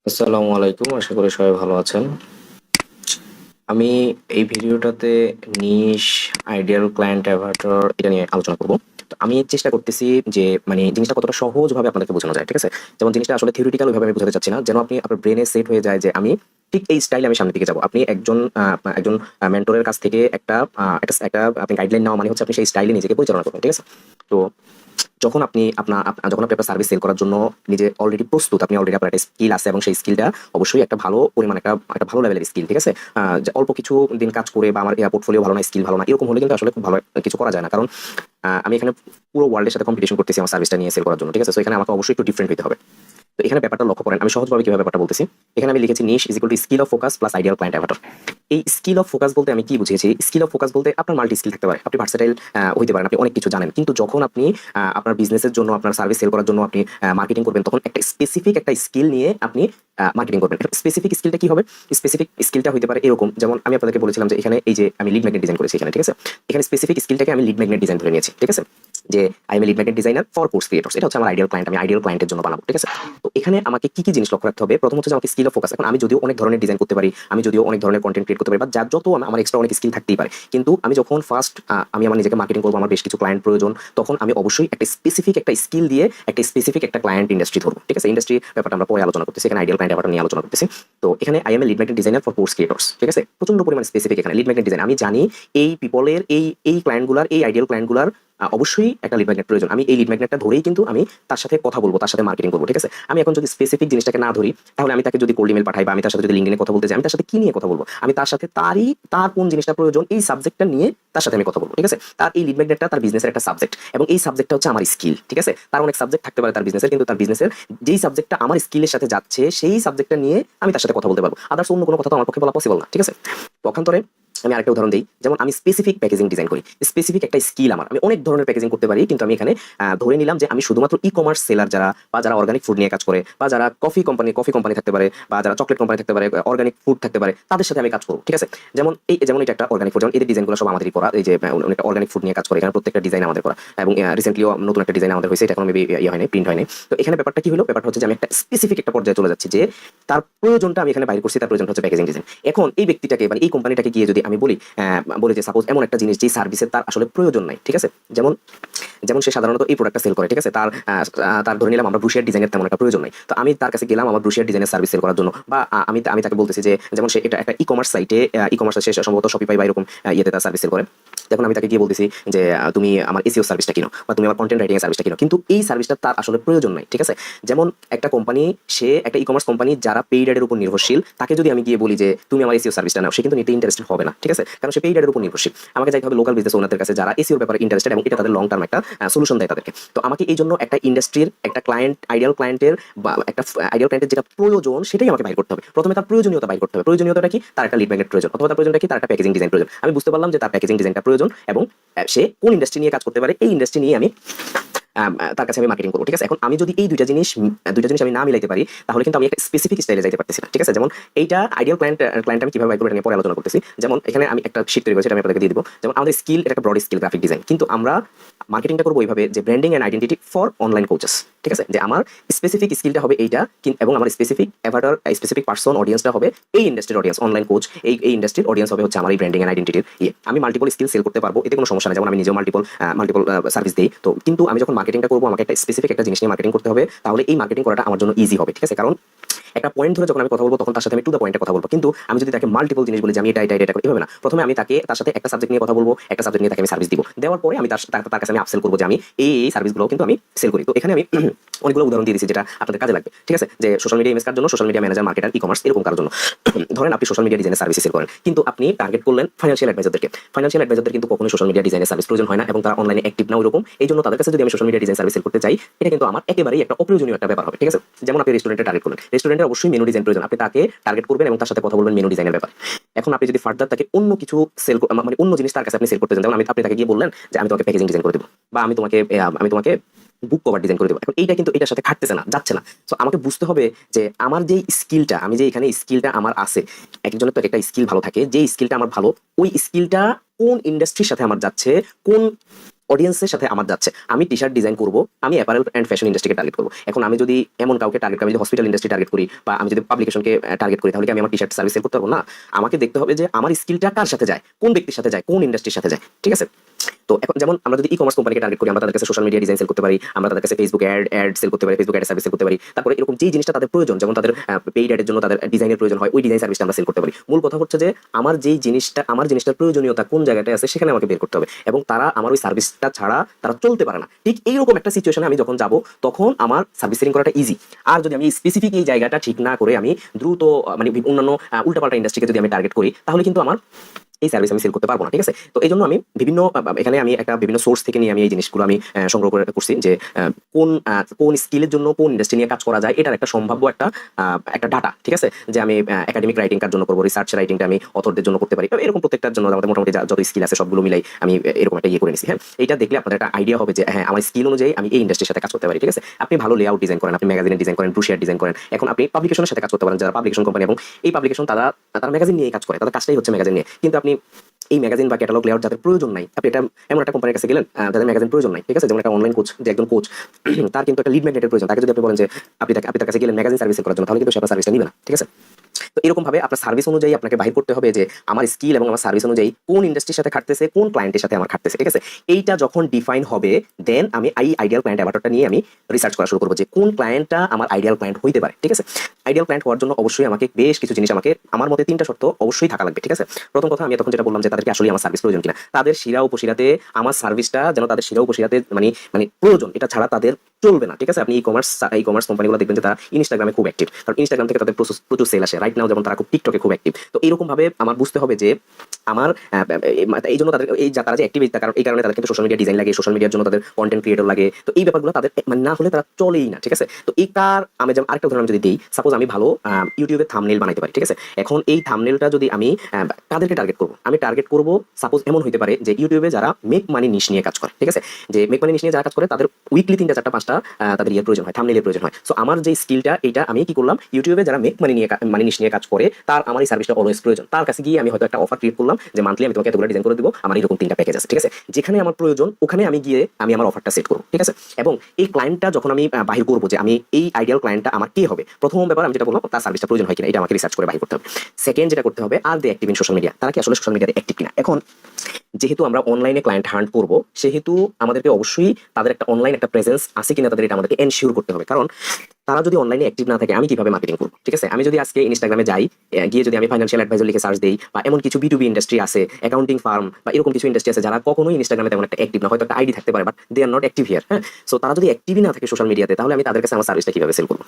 আসসালামু আলাইকুম। আশা করি সবাই ভালো আছেন। আমি এই ভিডিওটাতে নিশ, আইডিয়াল ক্লায়েন্ট অ্যাভাটার এটা নিয়ে আলোচনা করব। তো আমি চেষ্টা করতেছি যে জিনিসটা কতটা সহজভাবে আপনাদেরকে বোঝানো যায়। ঠিক আছে? যেমন জিনিসটা আসলে থিওরিটিক্যাল ওইভাবে আমি বোঝাতে চাচ্ছি না। যেন আপনি আপনার ব্রেনে সেট হয়ে যায় যে আমি ঠিক এই স্টাইলে আমি সামনের দিকে যাবো। আপনি একজন মেন্টরের কাছ থেকে একটা আপনি গাইডলাইন নেওয়া মানে হচ্ছে আপনি সেই স্টাইলে নিজেকে পরিচালনা করবেন। ঠিক আছে? তো যখন আপনি আপনার সার্ভিস সেল করার জন্য নিজে অলরেডি প্রস্তুত, আপনি অলরেডি আপনার একটা স্কিল আছে এবং সেই স্কিলটা অবশ্যই একটা ভালো পরিমাণ একটা ভালো লেভেলের স্কিল। ঠিক আছে? যে অল্প কিছু দিন কাজ করে বা আমার পোর্টফোলিও ভালো না, স্কিল ভালো না, এরকম হলে কিন্তু আসলে খুব ভালো কিছু করা যায় না। কারণ আমি এখানে পুরো ওয়ার্ল্ডের সাথে কম্পিটিশন করতেছি আমার সার্ভিসটা নিয়ে সেল করার জন্য। ঠিক আছে? সো এখানে আমাকে অবশ্যই একটু ডিফারেন্ট হতে হবে। তো এখানে ব্যাপারটা লক্ষ্য করেন, আমি সহজভাবে কিভাবে ব্যাপারটা বলতেছি। এখানে আমি লিখেছি niche is equal to skill of focus plus ideal client avatar. এই স্কিল অফ ফোকাস বলতে আমি কি বুঝিয়েছি? স্কিল অফ ফোকাস বলতে আপনার মাল্টি স্কিল থাকতে পারে, আপনি ভার্সেটাইল হইতে পারেন, আপনি অনেক কিছু জানেন, কিন্তু যখন আপনি আপনার বিজনেসের জন্য, আপনার সার্ভিস সেল করার জন্য আপনি মার্কেটিং করবেন, তখন একটা স্পেসিফিক একটা স্কিল নিয়ে আপনি মার্কেটিং করবেন। স্পেসিফিক স্কিলটা কি হবে? স্পেসিফিক স্কিলটা হইতে পারে এরকম, যেমন আমি আপনাদেরকে বলেছিলাম যে এখানে এই যে আমি লিড ম্যাগনেট ডিজাইন করেছি এখানে। ঠিক আছে? এখানে স্পেসিফিক স্কিলটাকে আমি লিড ম্যাগনেট ডিজাইন ধরে নিয়েছি। ঠিক আছে? যে I am lead magnet designer for course creators, এটা হচ্ছে আমার আইডিয়াল ক্লায়েন্ট, আমি আইডিয়াল ক্লায়েন্টের জন্য বানাবো। ঠিক আছে? তো এখানে আমাকে কি কি জিনিস লক্ষ্য রাখতে হবে? প্রথম হচ্ছে যে আমাকে স্কিল অফ ফোকাস। এখন আমি যদিও অনেক ধরনের ডিজাইন করতে পারি, আমি যদিও অনেক ধরনের কন্টেন্ট ক্রিয়েট করতে পারি, বা যার যত আমার এক্সট্রা অনেক স্কিল থাকতেই পারে, কিন্তু আমি যখন ফার্স্ট আমি আমার নিজেকে মার্কেটিং করবো, আমার বেশ কিছু ক্লায়েন্ট প্রয়োজন, তখন আমি অবশ্যই একটা স্পেসিফিক একটা স্কিল দিয়ে একটা স্পেসিফিক একটা ক্লায়েন্ট ইন্ডাস্ট্রি ধরবো। ঠিক আছে? ইন্ডাস্ট্রি ব্যাপারটা আমরা পরে আলোচনা করতেছি, এখানে আইডিয়াল ক্লায়েন্ট ব্যাপারটা নিয়ে আলোচনা করতেছি। তো এখানে I am lead magnet designer for course creators. ঠিক আছে? প্রচন্ড পরিমাণ স্পেসিফিক এখানে লিড ম্যাগনেট ডিজাইন। আমি জানি এই পিপলের এই ক্লায়েন্টগুলার, এই আইডিয়াল ক্লায়েন্টগুলার অবশ্যই একটা লিড ম্যাগনেট প্রয়োজন। আমি এই লিড ম্যাগনেটটা ধরেই কিন্তু আমি তার সাথে কথা বলবো, তার সাথে মার্কেটিং করবো। ঠিক আছে? আমি এখন যদি স্পেসিফিক জিনিসটাকে না ধরি, তাহলে আমি তাকে যদি কোল্ড ইমেল পাঠাই বা আমি তার সাথে যদি লিঙ্কডিনে কথা বলতে যাই, আমি তার সাথে কি নিয়ে কথা বলবো? আমি তার সাথে তার কোন জিনিসটা প্রয়োজন এই সাবজেক্টটা নিয়ে তার সাথে আমি কথা বলবো। ঠিক আছে? তার এই লিড ম্যাগনেটটা তার বিজনেসের একটা সাবজেক্ট, এবং এই সাবজেক্টটা হচ্ছে আমার স্কিল। ঠিক আছে? তার অনেক সাবজেক্ট থাকতে পারে তার বিজনেসের, কিন্তু তার বিজনেসের যেই সাবজেক্টটা আমার স্কিলের সাথে যাচ্ছে সেই সাবজেক্টটা নিয়ে আমি তার সাথে কথা বলতে পারবো। আদার্স অন্য কোনো কথা তো আমার পক্ষে বলা পসিবল না। ঠিক আছে? পক্ষান্তরে আমি আরেকটা উদাহরণ দিই, যেমন আমি স্পেসিফিক প্যাকেজিং ডিজাইন করি, স্পেসিফিক একটা স্কিল আমার, আমি অনেক ধরনের প্যাকেজিং করতে পারি, কিন্তু আমি এখানে ধরে নিলাম যে আমি শুধুমাত্র ই কমার্স সেলার যারা, বা যারা অর্গানিক ফুড নিয়ে কাজ করে, বা যারা কফি কোম্পানি থাকতে পারে, বা যারা চকলেট কোম্পানি থাকতে পারে, অর্গানিক ফুড থাকতে পারে, তাদের সাথে আমি কাজ করবো। ঠিক আছে? যেমন এটা একটা অর্গানিক ফুড, যেমন এদের ডিজাইনগুলো সব আমাদেরই করা। এই যে একটা অর্গানিক ফুড নিয়ে কাজ করে, এখানে প্রত্যেকটা ডিজাইন আমাদের করা, এবং রিসেন্টলিও নতুন একটা ডিজাইন আমাদের হয়েছে, এটা এখন মেবি হয়নি, প্রিন্ট হয়নি। তো এখানে ব্যাপারটা কি হলো? ব্যাপারটা হচ্ছে যে আমি একটা স্পেসিফিক একটা পর্যায়ে চলে যাচ্ছি, যে তার প্রয়োজনটা আমি এখানে বাইর করছি, তার প্রয়োজন হচ্ছে প্যাকেজিং ডিজাইন। এখন এই ব্যক্তিটাকে, এই কোম্পানিটাকে গিয়ে যদি আমি বলি যে সাপোজ এমন একটা জিনিস যে সার্ভিসের তার আসলে প্রয়োজন নাই। ঠিক আছে? যেমন যেমন সে সাধারণত এই প্রোডাক্টটা সেল করে। ঠিক আছে? তার ধরে নিলাম আমরা ব্রুশিয়ার ডিজাইনের তেমন একটা প্রয়োজন নাই। তো আমি তার কাছে গেলাম আমার ব্রুশিয়ার ডিজাইনের সার্ভিস সেল করার জন্য, বা আমি তাকে বলতেছি যে, যেমন সে এটা একটা ই কমার্স সাইটে, ই কমার্স সে সম্ভবত শপিফাই বা এরকম ইয়েতে তার সার্ভিস সেল করে। তখন আমি তাকে গিয়ে বলতেছি যে তুমি আমার এসইও সার্ভিসটা কিনো, বা তুমি আমার কন্টেন্ট রাইটিং এর সার্ভিসটা কিনো, কিন্তু এই সার্ভিসটা তার আসলে প্রয়োজন নাই। ঠিক আছে? যেমন একটা কোম্পানি, সে একটা ই কমার্স কোম্পানি যারা পেইড অ্যাডের উপর নির্ভরশীল, তাকে যদি আমি গিয়ে বলি যে তুমি আমার এসইও সার্ভিসটা নাও, সে কিন্তু নিতে ইন্টারেস্টেড হবে না। ঠিক আছে? কারণ সে পেইড অ্যাডের উপর নির্ভরশীল। আমাকে যাইতে হবে লোকাল বিজনেস ওনারদের কাছে যারা এসইওর ব্যাপারে ইন্টারেস্টেড, এবং এটা তাদের লং টার্ম একটা সলিউশন দেয় তাদেরকে। তো আমাকে এই জন্য একটা ইন্ডাস্ট্রির একটা ক্লায়েন্ট, আইডিয়াল ক্লায়েন্টের, বা একটা আইডিয়াল ক্লায়েন্টের যেটা প্রয়োজন সেটাই আমাকে বাইর করতে হবে। প্রথমে তার প্রয়োজনীয়তা বাইর করতে হবে। প্রয়োজনীয়তাটা কি? তার একটা লিড ম্যাগনেট প্রয়োজন, অথবা তার প্রয়োজনটা কি? তার একটা প্যাকেজিং ডিজাইন প্রয়োজন। আমি বুঝতে পারলাম যে তার প্যাকেজিং ডিজাইনটা প্রয়োজন, এবং সে কোন ইন্ডাস্ট্রি নিয়ে কাজ করতে পারে, এই ইন্ডাস্ট্রি নিয়ে আমি তার কাছে আমি মার্কেটিং করবো। ঠিক আছে? এখন আমি যদি এই দুইটা জিনিস আমি না মিলাইতে পারি, তাহলে কিন্তু আমি একটা স্পেসিফিক স্টাইলে যাইতে পারতেছি না। ঠিক আছে? যেমন এইটা আইডিয়াল ক্লায়েন্ট আমি কিভাবে বাইর করবো এটা নিয়ে পরে আলোচনা করতেছি। যেমন এখানে আমি একটা শীট তৈরি করেছি, এটা আমি আপনাদেরকে দিয়ে দিব। যেমন আমাদের স্কিল, এটা একটা ব্রড স্কিল গ্রাফিক ডিজাইন, কিন্তু আমরা মার্কেটিংটা করবো এইভাবে যে branding and identity for online coaches. ঠিক আছে? যে আমার স্পেসিফিক স্কিলটা হবে এইটা, এবং আমার স্পেসিফিক অ্যাভাটার, স্পেসিফিক পার্সন অডিয়েন্সটা হবে এই ইন্ডাস্ট্রির অডিয়েন্স, অনলাইন কোচ। এই ইন্ডাস্ট্রির অডিয়েন্স হবে হচ্ছে আমার এই ব্র্যান্ডিং এন্ড আইডেন্টিটির আমি মাল্টিপল স্কিল সেল করতে পারবো, এতে কোনো সমস্যা নেই। যেমন আমি নিজেও মাল্টিপল সার্ভিস দিই। তো কিন্তু আমি যখন মার্কেটিংটা করবো, আমাকে একটা স্পেসিফিক একটা জিনিস নিয়ে মার্কেটিং করতে হবে, তাহলে এই মার্কেটিং করাটা আমার জন্য ইজি হবে। ঠিক আছে? কারণ একটা পয়েন্ট ধরে যখন আমি কথা বলবো, তখন তার সাথে আমি টু দ্য পয়েন্টে কথা বলবো। কিন্তু আমি যদি তাকে মাল্টিপল জিনিস বলি যে আমি এটা করি, এভাবে না। প্রথমে আমি তার সাথে একটা সাবজেক্ট নিয়ে কথা বলবো, একটা সাবজেক্ট নিয়ে তাকে আমি সার্ভিস দিব। দেওয়ার পরে আমি তার কাছে আমি আপসেল করবো যে আমি এই সার্ভিসগুলো কিন্তু আমি সেল করি। তো এখানে আমি অনেকগুলো উদাহরণ দিয়ে দিচ্ছি যেটা আপনাদের কাজে লাগবে। ঠিক আছে? যে সোশ্যাল মিডিয়া ইমেজ কার জন্য, social media manager, marketer, e commerce, এরকম কার জন্য। ধরেন আপনি সোশ্যাল মিডিয়া ডিজাইনের সার্ভিস সেল করেন, কিন্তু আপনি টার্গেট করলেন ফাইন্যান্সিয়াল অ্যাডভাইজারদেরকে। ফাইন্যান্সিয়াল অ্যাডভাইজারদের কিন্তু কখনোই সোশ্যাল মিডিয়া ডিজাইনের সার্ভিস প্রয়োজন হয় না, এবং তারা অনলাইনে অ্যাক্টিভ না ওইরকম। এই জন্য তাদের কাছে যদি আমি social media design service sell করতে চাই, এটা কিন্তু আমার একেবারেই একটা অপ্রয়োজনীয় একটা ব্যাপার হবে। ঠিক আছে? যেমন আপনি রেস্টুরেন্টে টার্গেট করলেন, রেস্টুরেন্টের অবশ্যই মেনু ডিজাইন প্রয়োজন, আপনি তাকে টার্গেট করবেন এবং তার সাথে কথা বলবেন মেনু ডিজাইনের ব্যাপারে। এখন আপনি যদি ফার্দার তাকে অন্য কিছু অন্য জিনিস তার কাছে আপনি সেল করতে চান, যেমন আপনি তাকে গিয়ে বললেন যে আমি তোমাকে প্যাকেজিং ডিজাইন করে দেবো, বা আমি তোমাকে বুক কভার ডিজাইন করে দেবো। এখন এইটা কিন্তু এটার সাথে খাটতেছে না, যাচ্ছে না। সো আমাকে বুঝতে হবে যে আমার যে স্কিলটা, আমি যে এখানে স্কিলটা আমার আছে, একজনের তো একটা স্কিল ভালো থাকে, যে স্কিলটা আমার ভালো, ওই স্কিলটা কোন ইন্ডাস্ট্রির সাথে আমার যাচ্ছে, কোন অডিয়েন্সের সাথে আমার যাচ্ছে। আমি টি-শার্ট ডিজাইন করব, আমি অ্যাপারেল অ্যান্ড ফ্যাশন ইন্ডাস্ট্রিকে টার্গেট করব। এখন আমি যদি এমন কাউকে টার্গেট করি, আমি যদি হসপিটাল ইন্ডাস্ট্রি টার্গেট করি বা আমি যদি পাবলিকেশনকে টার্গেট করি, তাহলে কি আমি আমার টি-শার্ট সার্ভিস সেল করতে পারবো না? আমাকে দেখতে হবে যে আমার স্কিলটা কার সাথে যায়, কোন ব্যক্তির সাথে যায়, কোন ইন্ডাস্ট্রির সাথে যায়। ঠিক আছে? তো এখন যেমন আমরা যদি ই-কমার্স কোম্পানিকে টার্গেট করি, আমরা তাদের কাছে সোশ্যাল মিডিয়া ডিজাইন সেল করতে পারি, আমরা তাদের কাছে ফেসবুক অ্যাড সেল করতে পারি, ফেসবুক অ্যাড সার্ভিস সেল করতে পারি। তারপরে এরকম যেই জিনিসটা তাদের প্রয়োজন, যেমন তাদের পেইড অ্যাডের জন্য তাদের ডিজাইনের প্রয়োজন হয়, ওই ডিজাইন সার্ভিসটা আমরা সেল করতে পারি। মূল কথা হচ্ছে যে আমার জিনিসটার প্রয়োজনীয়তা কোন জায়গাটায় আছে সেখানে আমাকে বের করতে হবে, এবং তারা আমার ওই সার্ভিসটা ছাড়া তারা চলতে পারে না। ঠিক এইরকম একটা সিচুয়েশনে আমি যখন যাব, তখন আমার সার্ভিস সেলিং করাটা ইজি। আর যদি আমি স্পেসিফিক এই জায়গাটা ঠিক না করে আমি দ্রুত মানে অন্যান্য উল্টাপাল্টা ইন্ডাস্ট্রিকে যদি আমি টার্গেট করি, তাহলে কিন্তু আমার এই সার্ভিস আমি সেল করতে পারবো না। ঠিক আছে? তো এই জন্য আমি বিভিন্ন এখানে আমি একটা বিভিন্ন সোর্স থেকে নিয়ে আমি এই জিনিসগুলো আমি সংগ্রহ করছি যে কোন স্কিলের জন্য কোন ইন্ডাস্ট্রি নিয়ে কাজ করা যায়, এটার একটা সম্ভাব্য একটা ডাটা। ঠিক আছে? যে আমি একাডেমিক রাইটিং কার জন্য করবো, রিসার্চ রাইটিংটা আমি অথরদের জন্য করতে পারি, এরকম প্রত্যেকটার জন্য আমাদের মোটামুটি যত স্কিল আছে সবগুলো মিলাই আমি এরকম একটা করে নিছি। হ্যাঁ, এটা দেখলে আপনাদের একটা আইডিয়া হবে যে হ্যাঁ, আমার স্কিল অনুযায়ী আমি এই ইন্ডাস্ট্রির সাথে কাজ করতে পারি। ঠিক আছে? আপনি ভালো লেআউট ডিজাইন করেন, আপনি ম্যাগাজিনের ডিজাইন করেন, ব্রুশিয়ার ডিজাইন করেন, এখন আপনি পাবলিকেশনের সাথে কাজ করতে পারেন, যারা পাবলিকেশন কোম্পানি, এবং এই পাবলিকেশন তারা ম্যাগাজিন নিয়ে কাজ করে, তাদের কাজটাই হচ্ছে ম্যাগাজিন নিয়ে। কিন্তু আপনি এই ম্যাগাজিন বা ক্যাটালগ লেআউট যাদের প্রয়োজন নাই, আপনি এটা এমন একটা কোম্পানির কাছে গেলেন যাদের ম্যাগাজিন প্রয়োজন নাই। ঠিক আছে? যেমন একটা অনলাইন কোচ, যে একজন কোচ, তার কিন্তু একটা লিড ম্যাগনেটের প্রয়োজন। তাকে যদি আপনি বলেন যে আপনি তার কাছে গেলেন ম্যাগাজিন সার্ভিস করার জন্য, তাহলে কিন্তু সে আপনার সার্ভিসটা নিবে না। ঠিক আছে? তো এরকম ভাবে আপনার সার্ভিস অনুযায়ী আপনাকে বাহির করতে হবে যে আমার স্কিল এবং আমার সার্ভিস অনুযায়ী কোন ইন্ডাস্ট্রির সাথে খাটতেছে, কোন ক্লায়েন্টের সাথে আমার খাটতেছে। ঠিক আছে? এইটা যখন ডিফাইন হবে, দেন আমি এই আইডিয়াল ক্লায়েন্ট অ্যাভাটারটা নিয়ে আমি রিসার্চ করা শুরু করবো যে কোন ক্লায়েন্টটা আমার আইডিয়াল ক্লায়েন্ট হইতে পারে। ঠিক আছে? আইডিয়াল ক্লায়েন্ট হওয়ার জন্য অবশ্যই আমাকে বেশ কিছু জিনিস, আমার মতে 3টা শর্ত অবশ্যই থাকা লাগবে। ঠিক আছে? প্রথম কথা, আমি তখন যেটা বললাম যে তাদেরকে আসলে আমার সার্ভিস প্রয়োজন কিনা, তাদের শিরা উপশিরাতে আমার সার্ভিসটা যেন তাদের শিরা উপশিরাতে মানে মানে প্রয়োজন, এটা ছাড়া তাদের চলবে না। ঠিক আছে? আপনি ই কমার্স কোম্পানিগুলো দেখবেন যে তারা ইনস্টাগ্রামে খুব অ্যাক্টিভ, কারণ ইনস্টাগ্রাম থেকে তাদের প্রচুর সেল আসে। রাইট নাও যেমন তারা খুব টিকটকে খুব অ্যাক্টিভ। তো এরকম ভাবে আমার বুঝতে হবে যে আমার এই জন্য তাদের তারা যে অ্যাক্টিভ, কারণ এই কারণে তাদের কিন্তু সোশ্যাল মিডিয়া ডিজাইন লাগে, সোশ্যাল মিডিয়ার জন্য তাদের কন্টেন্ট ক্রিয়েটর লাগে। তো এই ব্যাপারগুলো তাদের মানে না হলে তারা চলেই না। ঠিক আছে? তো এই আমি যেমন আরেকটা উদাহরণ যদি দিই, সাপোজ আমি ভালো ইউটিউবে থাম্বনেল বানাইতে পারি। ঠিক আছে? এখন এই থাম্বনেলটা যদি আমি কাদেরকে টার্গেট করবো, আমি টার্গেট করবো সাপোজ এমন হইতে পারে যে ইউটিউবে যারা মেক মানি নিশ নিয়ে কাজ করে। ঠিক আছে? যে মেক মানি নিশ নিয়ে যারা কাজ করে, তাদের উইকলি 3টা 4টা 5টা তাদের প্রয়োজন হয়, থাম্বনেলের প্রয়োজন হয়। সো আমার যে স্কিলটা, এটা আমি কি করলাম, ইউটিউবে যারা মেক মানি নিশ নিয়ে কাজ করে, তার আমার এই সার্ভিসটা অলওয়েজ প্রয়োজন। তার কাছে গিয়ে আমি হয়তো একটা অফার ক্রিয়েট করলাম যে মান্থলি আমি তোমাকে এতগুলো ডিজাইন করে দেবো, আমার এরকম 3টা প্যাকেজ আছে। ঠিক আছে? যেখানে আমার প্রয়োজন ওখানে আমি গিয়ে আমি আমার অফারটা সেট করবো। ঠিক আছে? এবং এই ক্লায়েন্টটা যখন আমি বাহির করবো যে আমি এই আইডিয়াল ক্লায়েন্টটা আমার কে হবে, প্রথম ব্যাপার আমি যেটা বললাম, তার সার্ভিসটা প্রয়োজন হয় কিনা, এটা আমাকে রিসার্চ করে বাহির করতে হবে। সেকেন্ড যেটা করতে হবে, আর দে অ্যাক্টিভ ইন সোশ্যাল মিডিয়া, তারা কি আসলে সোশ্যাল মিডিয়াতে অ্যাক্টিভ কিনা। এখন যেহেতু আমরা অনলাইনে ক্লায়েন্ট হান্ট করব, সেহেতু আমাদেরকে অবশ্যই তাদের একটা অনলাইন একটা প্রেজেন্স আছে কিনা তাদের, এটা আমাদেরকে এনশিওর করতে হবে। কারণ তারা যদি অনলাইনে অ্যাক্টিভ না থাকে, আমি কিভাবে মার্কেটিং করবো। ঠিক আছে? আমি যদি আজকে ইনস্টাগ্রামে যাই, গিয়ে যদি আমি ফাইন্যান্সিয়াল অ্যাডভাইজার লিখে সার্চ দিই, বা এমন কিছু B2B ইন্ডাস্ট্রি আছে, অ্যাকাউন্টিং ফার্ম বা এরকম কিছু ইন্ডাস্ট্রি আছে যারা কখনোই ইনস্টাগ্রামে তেমন একটা অ্যাক্টিভ না, হয়তো একটা আইডি থাকতে পারে, but they are not active here. হ্যাঁ, সো তারা যদি অ্যাক্টিভই না থাকে সোশ্যাল মিডিয়াতে, তাহলে আমি তাদের কাছে আমার সার্ভিসটা কিভাবে সেল করবো।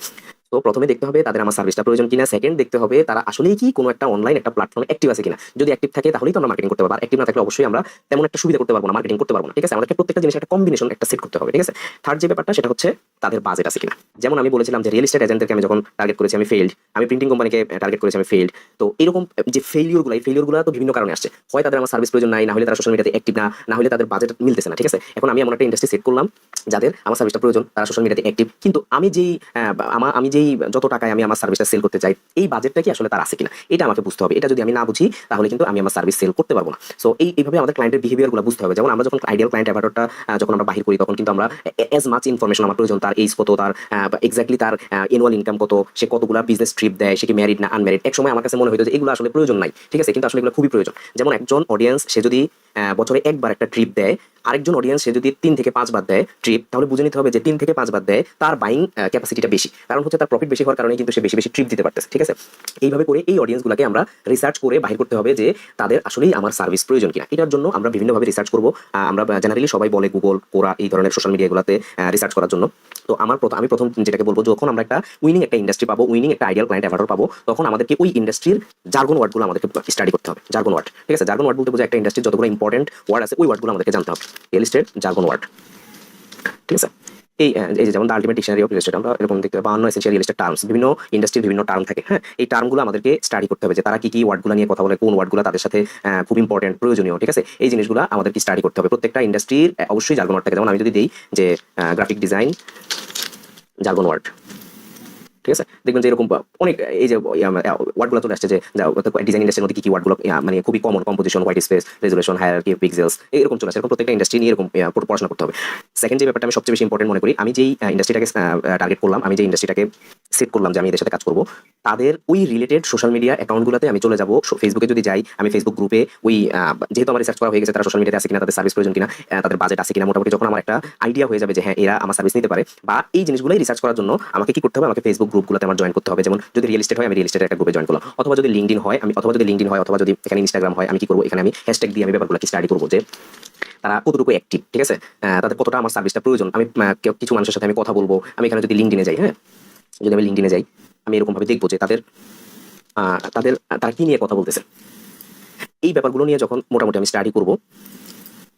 তো প্রথমে দেখতে হবে তাদের আমার সার্ভিসটা প্রয়োজন কিনা। সেকেন্ড দেখতে হবে তারা আসলেই কি কোনো একটা অনলাইন একটা প্ল্যাটফর্মে অ্যাক্টিভ আছে কিনা। যদি অ্যাক্টিভ থাকে তাহলেই তো আমরা মার্কেটিং করতে পারবো, আর অ্যাক্টিভ না থাকলে অবশ্যই আমরা তেমন একটা সুবিধা করতে পারবো না, মার্কেটিং করতে পারবো না। ঠিক আছে? আমাদেরকে প্রত্যেকটা জিনিসের একটা কম্বিনেশন একটা সেট করতে হবে। ঠিক আছে? থার্ড যে ব্যাপারটা, সেটা হচ্ছে তাদের বাজেট আছে কিনা। যেমন আমি বলেছিলাম যে রিয়েল এস্টেট এজেন্টদেরকে আমি যখন টার্গেট করেছি আমি ফেইল্ড, আমি প্রিন্টিং কোম্পানিকে টার্গেট করেছি আমি ফেইল্ড। তো এরকম যে ফেইলিওরগুলো তো বিভিন্ন কারণে আসছে, হয় তাদের আমার সার্ভিস প্রয়োজন নাই, না হলে তারা সোশ্যাল মিডিয়াতে অ্যাক্টিভ না হলে তাদের বাজেট মিলতেছে না। ঠিক আছে? এখন আমি এমন একটা ইন্ডাস্ট্রি সেট করলাম যাদের আমার সার্ভিসটা প্রয়োজন, তারা সোশ্যাল মিডিয়াতে অ্যাক্টিভ, কিন্তু আমি যেই যত টাকায় আমি আমার সার্ভিসটা সেল করতে চাই, এই বাজেটটা কি আসলে তার আছে কিনা, এটা আমাকে বুঝতে হবে। এটা যদি আমি না বুঝি, তাহলে কিন্তু আমি আমার সার্ভিস সেল করতে পারবো না। সো এইভাবে আমাদের ক্লায়েন্টের বিহেভিয়ারগুলো বুঝতে হবে। যেমন আমরা যখন আইডিয়াল ক্লায়েন্ট অ্যাভাটারটা যখন আমরা বাহির করি, তখন কিন্তু আমরা এজ মাচ ইনফরমেশন আমার প্রয়োজন, তার এইজ কত, তার এক্স্যাক্টলি তার অ্যানুয়াল ইনকাম কত, সে কতগুলা বিজনেস ট্রিপ দেয়, সে কি ম্যারিড না আনম্যারিড। এক সময় আমার কাছে মনে হতো যে এগুলো আসলে প্রয়োজন নাই। ঠিক আছে? কিন্তু আসলে এগুলো খুবই প্রয়োজন। যেমন একজন অডিয়েন্স সে যদি বছরে একবার একটা ট্রিপ দেয়, আরেকজন অডিয়েন্স সে যদি 3 থেকে 5 বার দেয় ট্রিপ, তাহলে বুঝে নিতে হবে যে 3 থেকে 5 বার দেয় তার বাইং ক্যাপাসিটিটা বেশি, কারণ হচ্ছে তার প্রফিট বেশি হওয়ার কারণে কিন্তু সে বেশি বেশি ট্রিপ দিতে পারতেছে। ঠিক আছে? এইভাবে করে এই অডিয়েন্সগুলোকে আমরা রিসার্চ করে বাহির করতে হবে যে তাদের আসলেই আমার সার্ভিস প্রয়োজন কিনা। এটার জন্য আমরা বিভিন্নভাবে রিসার্চ করব। আমরা জেনারেলি সবাই বলে গুগল, কোরা, এই ধরনের সোশ্যাল মিডিয়াগুলোতে রিসার্চ করার জন্য। তো আমি প্রথম যেটাকে বলবো, যখন আমরা একটা উইনিং একটা ইন্ডাস্ট্রি পাবো, উইনিং একটা আইডিয়াল ক্লায়েন্ট অ্যাভাটার পাবো, তখন আমাদেরকে ওই ইন্ডাস্ট্রির জার্গন ওয়ার্ডগুলো আমাদেরকে স্টাডি করতে হবে। Jargon word. ঠিক আছে? জার্গন ওয়ার্ড বলতে বোঝায় একটা ইন্ডাস্ট্রির যতগুলো ইম্পর্টেন্ট ওয়ার্ড আছে, ওই ওয়ার্ডগুলো আমাদেরকে জানতে হবে। Real estate jargon word. ঠিক আছে? এই যে যেমন ultimate dictionary of real estate, আমরা এরকম দেখতে 52 এসেনশিয়াল রিয়েল এস্টেট টার্মস, বিভিন্ন ইন্ডাস্ট্রির বিভিন্ন টার্ম থাকে। হ্যাঁ, এই টার্মগুলো আমাদেরকে স্টাডি করতে হবে যে তারা কি ওয়ার্ডগুলো নিয়ে কথা বলে, কোন ওয়ার্ডগুলো তাদের সাথে খুব ইম্পর্টেন্ট, প্রয়োজনীয়। ঠিক আছে? এই জিনিসগুলো আমাদেরকে স্টাডি করতে হবে। প্রত্যেকটা ইন্ডাস্ট্রির অবশ্যই জার্গন ওয়ার্ড থাকে। যেমন আমি যদি দিই যে গ্রাফিক ডিজাইন জার্গন ওয়ার্ড, ঠিক আছে? দেখবেন যে এরকম অনেক এই যে ওয়ার্ডগুলো চলে আসছে যে ডিজাইন ইন্ডাস্ট্রির মধ্যে কি ওয়ার্ডগুলো মানে খুবই common, composition, white space, resolution, hierarchy, pixels এরকম চলে আসে। এরকম প্রত্যেকটা ইন্ডাস্ট্রি নিয়ে এরকম পড়াশোনা করতে হবে। সেকেন্ড যে ব্যাপারটা আমি সবচেয়ে বেশি ইম্পর্টেন্ট মনে করি, আমি যেই ইন্ডাস্ট্রিটাকে টার্গেট করলাম, আমি যে ইন্ডাস্ট্রিটাকে সেট করলাম যে আমি এদের সাথে কাজ করব, তাদের ওই রিলেটেড সোশ্যাল মিডিয়া অ্যাকাউন্টগুলোতে আমি চলে যাব। ফেসবুকে যদি যাই, আমি ফেসবুক গ্রুপে ওই যেহেতু আমার রিসার্চ করা হয়ে গেছে তারা সোশ্যাল মিডিয়াতে আছে কিনা, তাদের সার্ভিস প্রয়োজন কিনা, তাদের বাজেট আছে কিনা, মোটামুটি যখন আমার একটা আইডিয়া হয়ে যাবে যে হ্যাঁ এরা আমার সার্ভিস নিতে পারে, বা এই জিনিসগুলোই রিসার্চ করার জন্য আমাকে কি করতে হবে, আমাকে ফেসবুক গ্রুপগুলোতে আমার জয়েন করতে হবে। যেমন যদি রিয়েল এস্টেট হয়, আমি রিয়েল এস্টেটের একটা গ্রুপে জয়েন করলাম, অথবা যদি লিঙ্কডইন হয়, অথবা যদি এখানে ইনস্টাগ্রাম হয়, আমি কি করবো, এখানে আমি হ্যাশট্যাগ দিয়ে আমি ব্যাপারগুলো কি স্টাডি করবো যে তারা কতটুকু অ্যাক্টিভ, ঠিক আছে, তাদের কতটা আমার সার্ভিসটা প্রয়োজন। আমি কিছু মানুষের সাথে আমি কথা বলবো, আমি এখানে যদি লিঙ্কডইনে যাই, হ্যাঁ যদি আমি লিঙ্কডইনে যাই, আমি এরকম ভাবে দেখবো যে তারা কি নিয়ে কথা বলতেছে। এই ব্যাপারগুলো নিয়ে যখন মোটামুটি আমি স্টাডি করবো,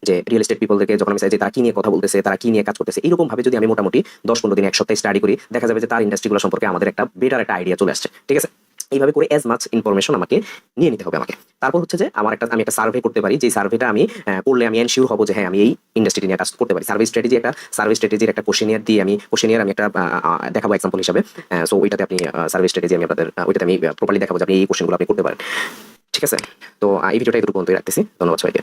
যে রিয়েল এস্টেট পিপলদেরকে যখন আমি চাই যে তারা কি নিয়ে কথা বলতেছে, তারা কি নিয়ে কাজ করতেছে, এইরকম ভাবে যদি আমি মোটামুটি 10-15 দিন, এক সপ্তাহে স্টাডি করি, দেখা যাবে যে তার ইন্ডাস্ট্রিগুলো সম্পর্কে আমাদের একটা বেটার একটা আইডিয়া চলে আসছে, ঠিক আছে। এইভাবে করে অ্যাজ মাচ ইনফরমেশন আমাকে নিয়ে নিতে হবে আমাকে। তারপর হচ্ছে যে আমি একটা সার্ভে করতে পারি, যে সার্ভেটা আমি করলে আমি এনশিওর হবো যে হ্যাঁ আমি এই ইন্ডাস্ট্রি নিয়ে কাজ করতে পারি। সার্ভে স্ট্র্যাটেজির একটা কোশ্চেনিয়ার আমি একটা দেখাবো এক্সাম্পল হিসাবে। সো ওইটাতে আপনি সার্ভে স্ট্র্যাটেজি আমি আপনাদের ওইটাতে আমি প্রপারলি দেখাবো যে আপনি এই কোশ্চেনগুলো আপনি করতে পারেন, ঠিক আছে। তো এই ভিডিওটা এটুকু পর্যন্তই রাখতেছি। ধন্যবাদ সবাইকে।